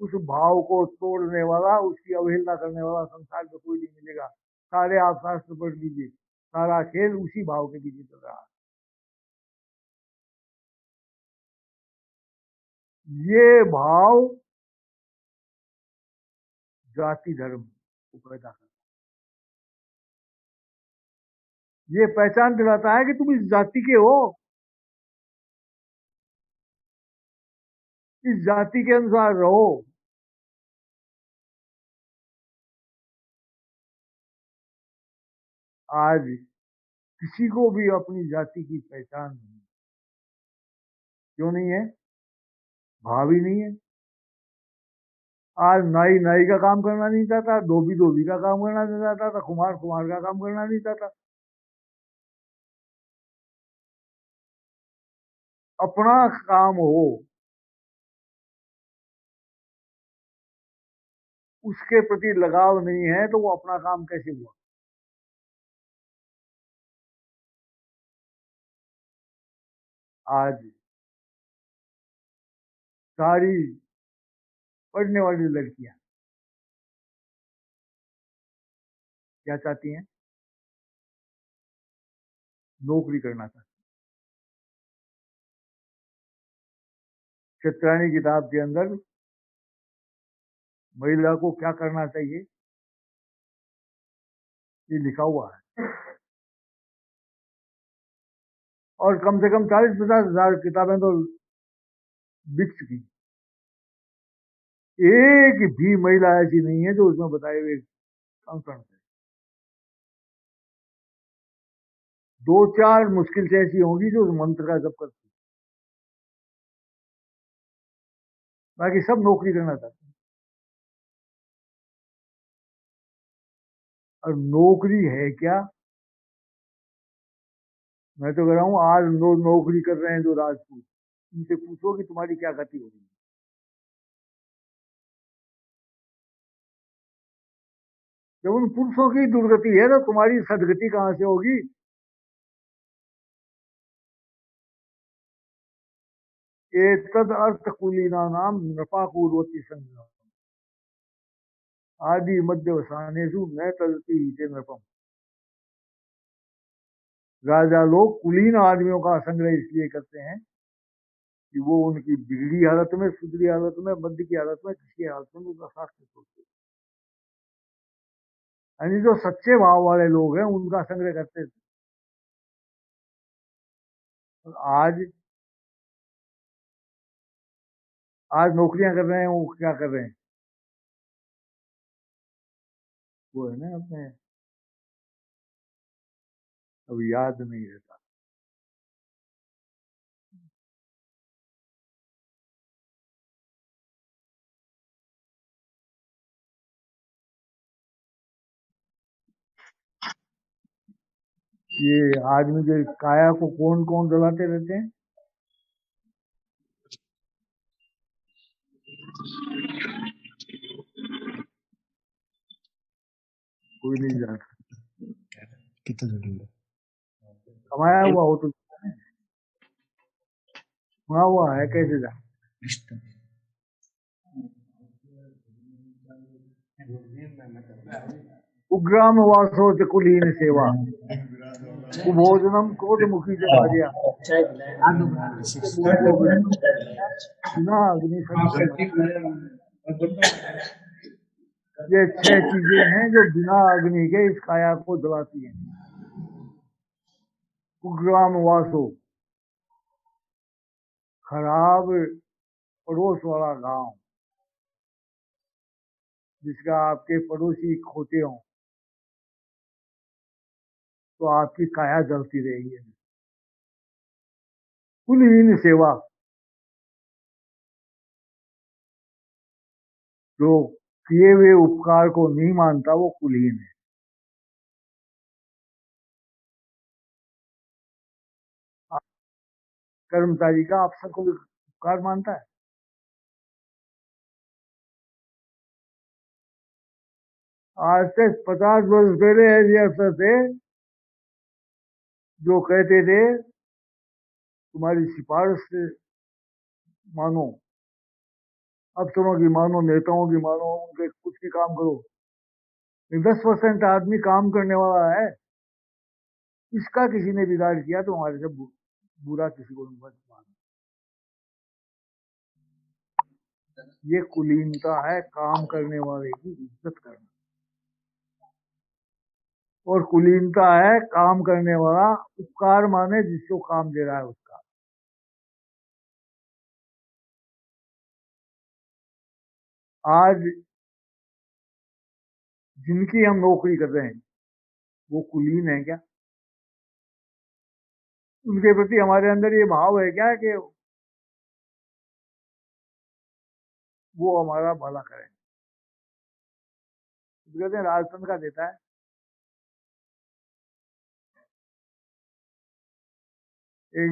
उस भाव को तोड़ने वाला, उसकी अवहेलना करने वाला संसार में कोई नहीं मिलेगा। सारे आप शास्त्र पढ़ लीजिए, सारा खेल उसी भाव के पीछे चल रहा है। ये भाव जाति धर्म को पैदा करता है, ये पहचान दिलाता है कि तुम इस जाति के हो, इस जाति के अनुसार रहो। आज किसी को भी अपनी जाति की पहचान नहीं। क्यों नहीं है? भाव ही नहीं है। आज नाई नाई का काम करना नहीं चाहता, धोबी धोबी का काम करना नहीं चाहता था, कुम्हार कुम्हार का काम करना नहीं चाहता। अपना काम हो, उसके प्रति लगाव नहीं है, तो वो अपना काम कैसे हुआ? आज सारी पढ़ने वाली लड़कियां क्या चाहती हैं? नौकरी करना चाहती। चित्राणी किताब के अंदर महिला को क्या करना चाहिए ये लिखा हुआ है, और कम से कम 40-50 हजार किताबें तो बिक चुकी। एक भी महिला ऐसी नहीं है जो उसमें बताए हुए संस्करण से, दो चार मुश्किल से ऐसी होंगी जो उस मंत्र का जप करती, बाकी सब नौकरी करना चाहते हैं। और नौकरी है क्या? मैं तो कह रहा हूँ आज नौकरी कर रहे हैं जो राजपूत, उनसे पूछो कि तुम्हारी क्या गति होगी। जब उन पुरुषों की दुर्गति है तो तुम्हारी सदगति कहां से होगी? एतद अर्थ कुलीना नाम नृपापूर्वती संग्रह आदि मध्यवसानेषु न तदति हीते नृपम। राजा लोग कुलीन आदमियों का संग्रह इसलिए करते हैं कि वो उनकी बिगड़ी हालत में, सुधरी हालत में, मध्य की हालत में, किसी हालत में उनका साथ नहीं छोड़ते। यानी जो सच्चे भाव वाले लोग हैं उनका संग्रह करते थे। और आज नौकरियां कर रहे हैं, वो क्या कर रहे हैं? वो है ना अपने, अब याद नहीं रहता। ये आदमी जो काया को कौन कौन जलाते रहते हैं? कोई नहीं जानता। कितना जरूरी है? कमाया हुआ हो तो सुना हुआ है, कैसे जान? कुग्राम वासो च कुलीन सेवा कुभोजनम क्रोधमुखी च भार्या बिना अग्नि संग। ये 6 चीजें हैं जो बिना अग्नि के इस काया को जलाती हैं। कुग्राम वासो, खराब पड़ोस वाला गांव, जिसका आपके पड़ोसी खोते हों तो आपकी काया जलती रहेगी। कुलहीन सेवा, जो किए हुए उपकार को नहीं मानता वो कुलहीन है। कर्मचारी का अफसर को भी उपकार मानता है? आज से 50 वर्ष पहले ऐसे अफसर थे जो कहते थे तुम्हारी सिफारिश से मानो, अफसरों की मानो, नेताओं की मानो, उनके कुछ भी काम करो। 10% आदमी काम करने वाला है, इसका किसी ने बिगाड़ किया तो हमारे से बुरा किसी को मत मानो। ये कुलीनता है, काम करने वाले की इज्जत करना। और कुलीनता है काम करने वाला उपकार माने जिसको काम दे रहा है उसका। आज जिनकी हम नौकरी कर रहे हैं वो कुलीन है क्या? उनके प्रति हमारे अंदर ये भाव है क्या कि वो हमारा भला करें? तो कहते हैं राजतंत्र का देता है। एक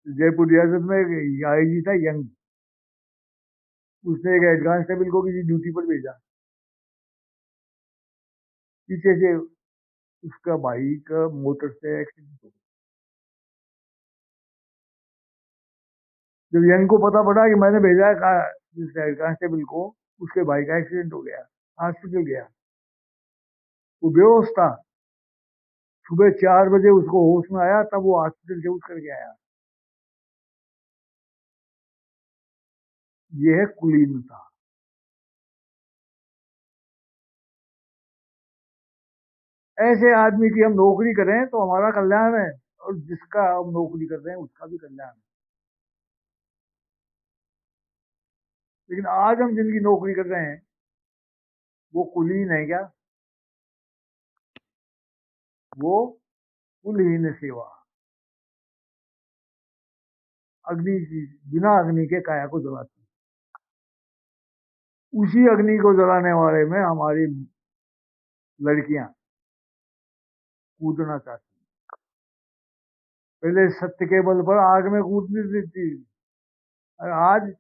जयपुर रियासत में एक आईजी था यंग, उसने एक हेड कांस्टेबल को किसी ड्यूटी पर भेजा। पीछे से उसका भाई का मोटर से एक्सीडेंट हो गया। जब यंग को पता पड़ा कि मैंने भेजा है जिस हेड कांस्टेबल को, उसके भाई का एक्सीडेंट हो गया, हॉस्पिटल गया, वो बेहोश था। सुबह 4 बजे उसको होश में आया, तब वो हॉस्पिटल से उठ करके आया। ये है कुलीनता। ऐसे आदमी की हम नौकरी करें तो हमारा कल्याण है, और जिसका हम नौकरी कर रहे हैं उसका भी कल्याण है। लेकिन आज हम जिनकी नौकरी कर रहे हैं वो कुलीन है क्या? वो कुलहीन सेवा, अग्नि की, बिना अग्नि के काया को जलाती है। उसी अग्नि को जलाने वाले में हमारी लड़कियां कूदना चाहती, पहले सत्य के बल पर आग में कूदती थी, और आज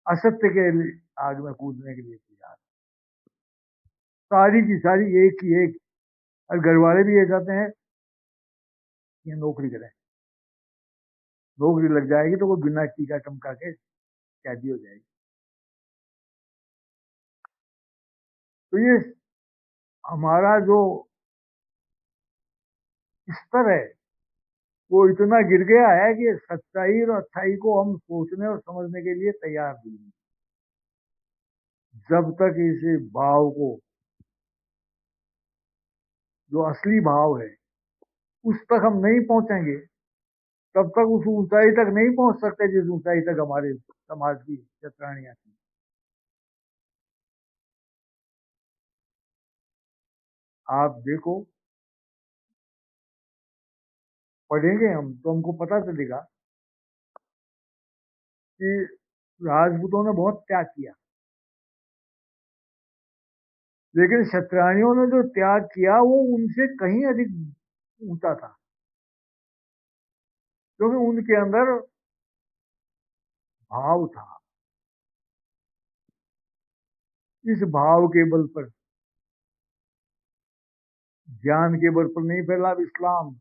असत्य के आग में कूदने के लिए तैयार, सारी की सारी एक ही एक। और घर वाले भी ये चाहते हैं कि नौकरी करें, नौकरी लग जाएगी तो वो बिना टीका टमका के कैदी हो जाएगी। तो ये हमारा जो स्तर है वो इतना गिर गया है कि सच्चाई और अच्छाई को हम सोचने और समझने के लिए तैयार नहीं। जब तक इस भाव को, जो असली भाव है, उस तक हम नहीं पहुंचेंगे, तब तक उस ऊंचाई तक नहीं पहुंच सकते जिस ऊंचाई तक हमारे समाज की चतरानियां थी। आप देखो, पढ़ेंगे हम तो हमको पता चलेगा कि राजपूतों ने बहुत त्याग किया, लेकिन क्षत्रियों ने जो त्याग किया वो उनसे कहीं अधिक ऊंचा था, क्योंकि उनके अंदर भाव था। इस भाव के बल पर, ज्ञान के बल पर नहीं फैला इस्लाम,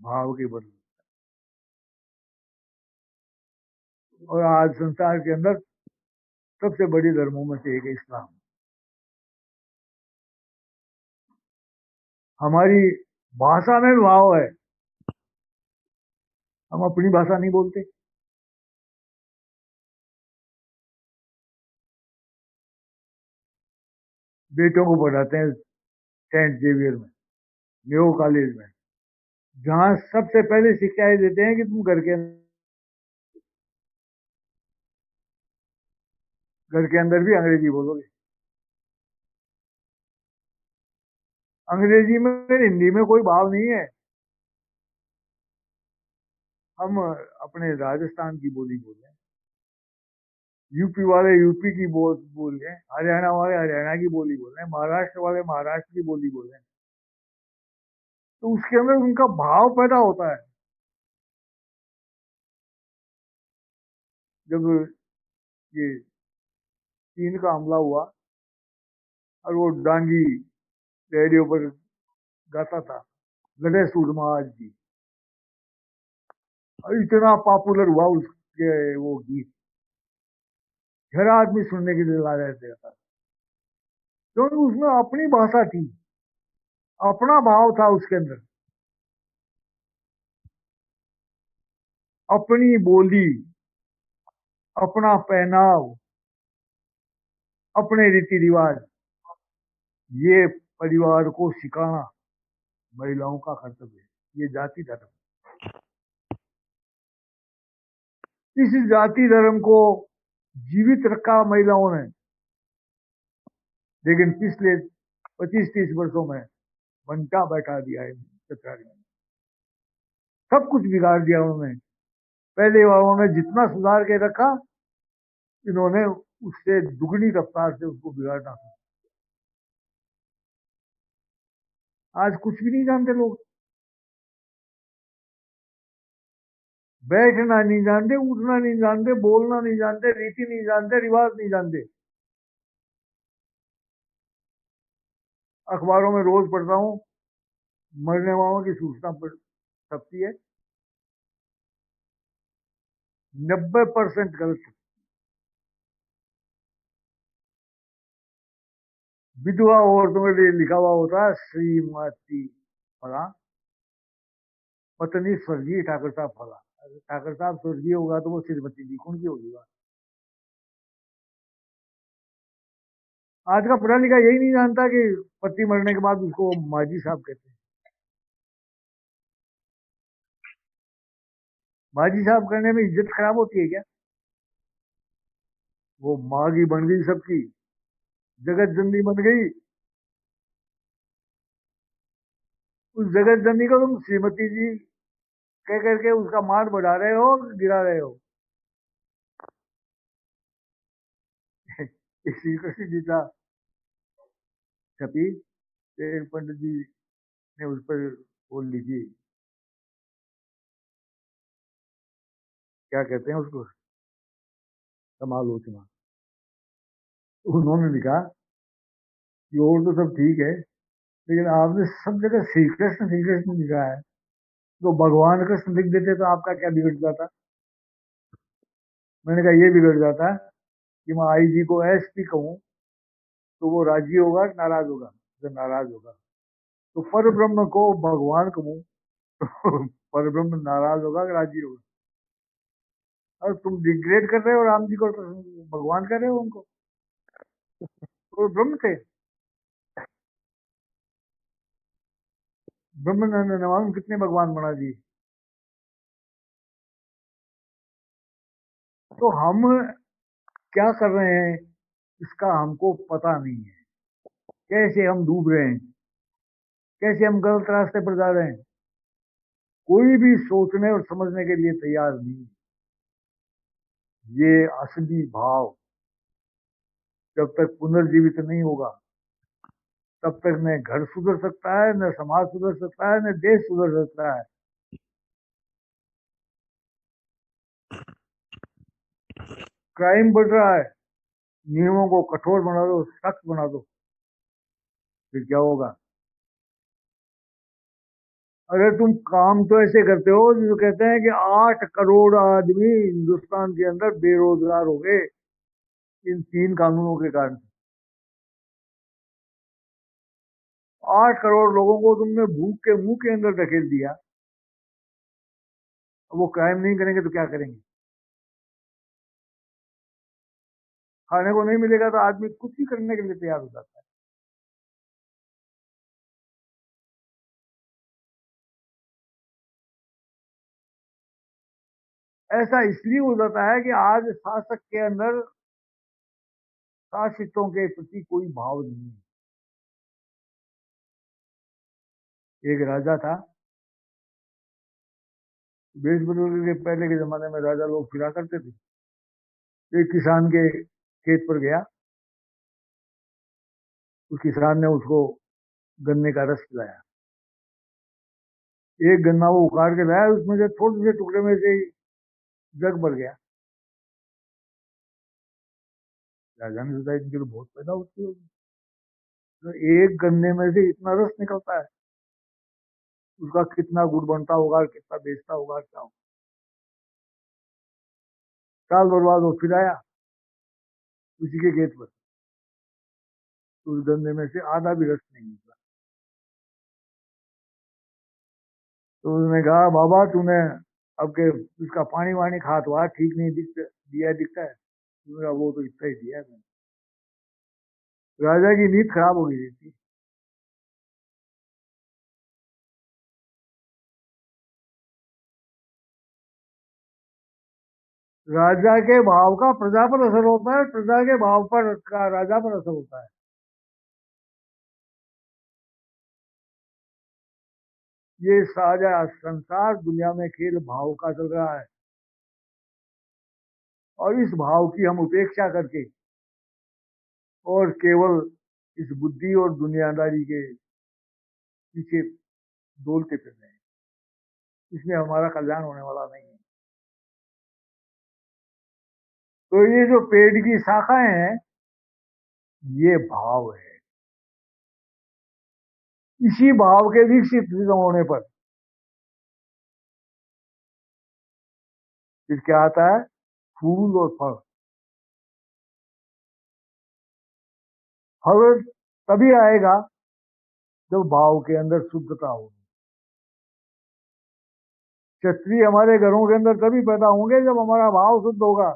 भाव के बल। और आज संसार के अंदर सबसे बड़ी धर्मों में से एक है इस्लाम। हमारी भाषा में भाव है, हम अपनी भाषा नहीं बोलते। बेटों को पढ़ाते हैं सेंट जेवियर में, मेयो कॉलेज में, जहां सबसे पहले शिक्षा ये देते हैं कि तुम घर के अंदर भी अंग्रेजी बोलोगे। अंग्रेजी में, हिंदी में कोई भाव नहीं है। हम अपने राजस्थान की बोली बोल रहे हैं, यूपी वाले यूपी की बोल रहे हैं, हरियाणा वाले हरियाणा की बोली बोल रहे हैं, महाराष्ट्र वाले महाराष्ट्र की बोली बोल रहे हैं। तो उसके अंदर उनका भाव पैदा होता है। जब ये चीन का हमला हुआ और वो डांगी रेडियो पर गाता था, लड़े सूरमा आज भी, और इतना पॉपुलर हुआ उसके वो गीत, हर आदमी सुनने के लिए ला रहते था, क्योंकि उसमें अपनी भाषा थी, अपना भाव था उसके अंदर, अपनी बोली, अपना पहनाव, अपने रीति रिवाज। ये परिवार को सिखाना महिलाओं का कर्तव्य है। ये जाति धर्म, इस जाति धर्म को जीवित रखा महिलाओं ने, लेकिन पिछले 25-30 वर्षों में घंटा बैठा दिया है सरकारी ने, सब कुछ बिगाड़ दिया उन्होंने। पहले वालों ने जितना सुधार के रखा, इन्होंने उससे दुगनी रफ्तार से उसको बिगाड़ना था। आज कुछ भी नहीं जानते लोग, बैठना नहीं जानते, उठना नहीं जानते, बोलना नहीं जानते, रीति नहीं जानते, रिवाज नहीं जानते। अखबारों में रोज पढ़ता हूँ, मरने वालों की सूचना छपती है, 90% गलत। विधवा औरतों के लिए लिखा हुआ होता है श्रीमती फला, पत्नी स्वर्गीय ठाकर साहब फला। अगर ठाकर साहब स्वर्गीय होगा तो वो श्रीमती जी कौन की होगी बात। आज का पढ़ा लिखा यही नहीं जानता कि पति मरने के बाद उसको माजी साहब कहते हैं। माजी साहब करने में इज्जत खराब होती है क्या? वो माँ की बन गई सबकी, जगत जननी बन गई। उस जगत जननी को तुम श्रीमती जी कह करके उसका मान बढ़ा रहे हो, गिरा रहे हो। श्री कृष्ण गीता छपी, एक पंडित जी ने उस पर बोल लिखी, क्या कहते हैं उसको, समालोचना। उन्होंने लिखा कि और तो सब ठीक है, लेकिन आपने सब जगह श्री कृष्ण लिखा है, तो भगवान कृष्ण लिख देते तो आपका क्या बिगड़ जाता। मैंने कहा ये बिगड़ जाता है कि मैं आई जी को एसपी कहूँ तो वो राजी होगा, नाराज होगा। जब नाराज होगा तो पर ब्रह्म को भगवान कहूँ तो पर ब्रह्म नाराज होगा, राजी होगा। और तुम डिग्रेड कर रहे हो राम जी को, तो भगवान कर रहे हो उनको, तो ब्रह्म थे। ब्रह्म ने मालूम कितने भगवान बना दिए। तो हम क्या कर रहे हैं इसका हमको पता नहीं है, कैसे हम डूब रहे हैं, कैसे हम गलत रास्ते पर जा रहे हैं, कोई भी सोचने और समझने के लिए तैयार नहीं। ये असली भाव जब तक पुनर्जीवित नहीं होगा, तब तक न घर सुधर सकता है, न समाज सुधर सकता है, न देश सुधर सकता है। क्राइम बढ़ रहा है, नियमों को कठोर बना दो, सख्त बना दो, फिर क्या होगा। अरे तुम काम तो ऐसे करते हो जो कहते हैं कि 8 करोड़ आदमी हिंदुस्तान के अंदर बेरोजगार हो गए इन 3 कानूनों के कारण। 8 करोड़ लोगों को तुमने भूख के मुंह के अंदर धकेल दिया। अब वो क्राइम नहीं करेंगे तो क्या करेंगे। खाने को नहीं मिलेगा तो आदमी कुछ भी करने के लिए तैयार हो जाता है। ऐसा इसलिए हो जाता है कि आज शासक के अंदर शासितों के प्रति कोई भाव नहीं है। एक राजा था, देश बदलने के पहले के जमाने में राजा लोग फिरा करते थे। एक किसान के खेत पर गया, उस किसान ने उसको गन्ने का रस पिलाया। एक गन्ना वो उखाड़ के लाया, उसमें से थोड़े से टुकड़े में से जग भर गया। राजा ने सोचा इनकी तो बहुत पैदा होती होगी, तो एक गन्ने में से इतना रस निकलता है, उसका कितना गुड़ बनता होगा, कितना बेचता होगा, क्या होगा। साल बर्बाद हो, फिर आया उसी के खेत पर, तो उस गन्ने में से आधा भी रस नहीं निकला। तो उसने कहा बाबा तूने अब के उसका पानी वानी खा तो ठीक नहीं दिया दिखता है। उसने कहा वो तो इतना ही दिया है मैंने। राजा की नींद खराब हो गई थी। राजा के भाव का प्रजा पर असर होता है, प्रजा के भाव पर का राजा पर असर होता है। ये सारा संसार दुनिया में खेल भाव का चल रहा है, और इस भाव की हम उपेक्षा करके और केवल इस बुद्धि और दुनियादारी के पीछे डोलते फिर रहे हैं। इसमें हमारा कल्याण होने वाला नहीं है। तो ये जो पेड़ की शाखाएं हैं, ये भाव है। इसी भाव के विकसित होने पर फिर क्या आता है, फूल और फल। फल तभी आएगा जब भाव के अंदर शुद्धता होगी। क्षत्रिय हमारे घरों के अंदर तभी पैदा होंगे जब हमारा भाव शुद्ध होगा।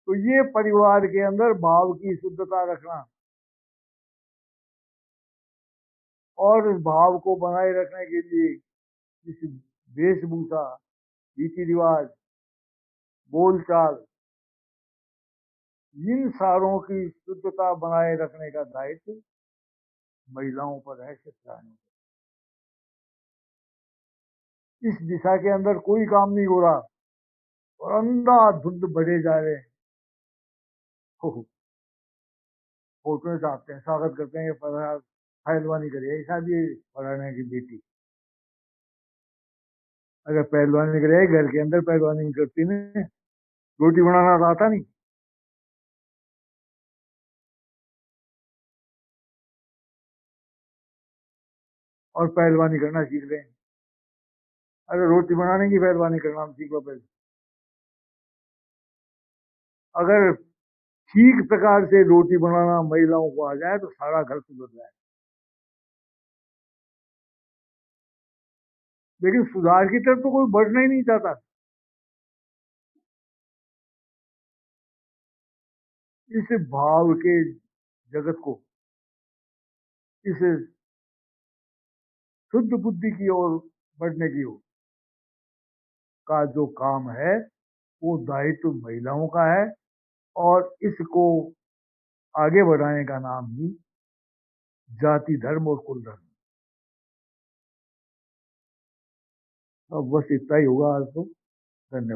तो ये परिवार के अंदर भाव की शुद्धता रखना और इस भाव को बनाए रखने के लिए इस वेशभूषा, रीति रिवाज, बोलचाल, इन सारों की शुद्धता बनाए रखने का दायित्व महिलाओं पर है, शिक्षाओं पर। इस दिशा के अंदर कोई काम नहीं हो रहा और अंधाधुंध बढ़े जा रहे हैं। फोटो में छापते हैं, स्वागत करते हैं, पहलवानी करिए, शायद ये फलाने की बेटी। अगर पहलवानी करिए, घर के अंदर पहलवानी करती ना, रोटी बनाना तो आता नहीं। और पहलवानी करना सीख लें। अरे रोटी बनाने की पहलवानी करना हम सीख लो पहले। अगर ठीक प्रकार से रोटी बनाना महिलाओं को आ जाए तो सारा घर सुधर जाए। लेकिन सुधार की तरफ तो कोई बढ़ना ही नहीं चाहता। इस भाव के जगत को, इस शुद्ध बुद्धि की ओर बढ़ने की ओर का जो काम है वो दायित्व महिलाओं का है। और इसको आगे बढ़ाने का नाम ही जाति धर्म और कुल धर्म। अब बस इतना ही होगा आज तो। धन्यवाद।